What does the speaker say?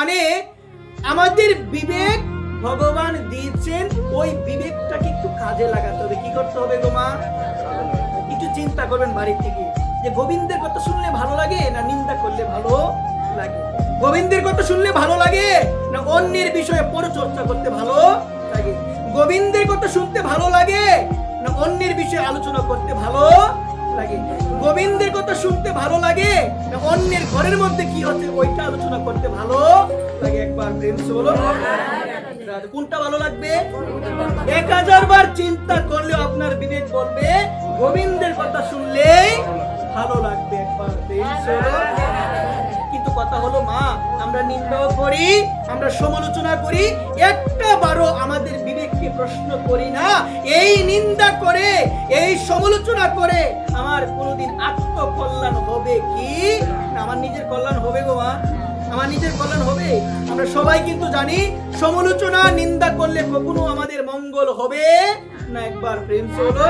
মানে আমাদের বিবেক ভগবান দিয়েছেন, ওই বিবেকটাকে একটু কাজে লাগাতে হবে। কি করতে হবে গো মা? একটু চিন্তা করবেন বাড়ি থেকে, যে গোবিন্দের কথা শুনলে ভালো লাগে না নিন্দা করলে ভালো লাগে? গোবিন্দের কথা শুনলে ভালো লাগে না অন্যের বিষয়ে পরচর্চা করতে ভালো লাগে? গোবিন্দের কথা শুনতে ভালো লাগে না অন্যের বিষয়ে আলোচনা করতে ভালো লাগে? গোবিন্দের কথা শুনতে ভালো লাগে না অন্যের ঘরের মধ্যে কি হচ্ছে ওইটা আলোচনা করতে ভালো লাগে? একবার প্রেম সে বলো, কোনটা ভালো লাগবে? 1000 বার চিন্তা করলেও আপনার বিবেক বলবে গোবিন্দের কথা শুনলেই ভালো লাগবে। একবার প্রেম সে বলো। কিন্তু কথা হলো মা, আমরা নিন্দাও করি, আমরা সমালোচনা করি, একটা বারও আমাদের বিবেককে প্রশ্ন করি না, এই নিন্দা করে, এই সমালোচনা করে আমার কোনোদিন আত্মকল্যাণ হবে কি না আমার নিজের কল্যাণ হবে গো মা? আমার নিজের কল্যাণ হবে? আমরা সবাই কিন্তু জানি সমালোচনা নিন্দা করলে কখনো আমাদের মঙ্গল হবে না। একবার প্রেম সে হলো।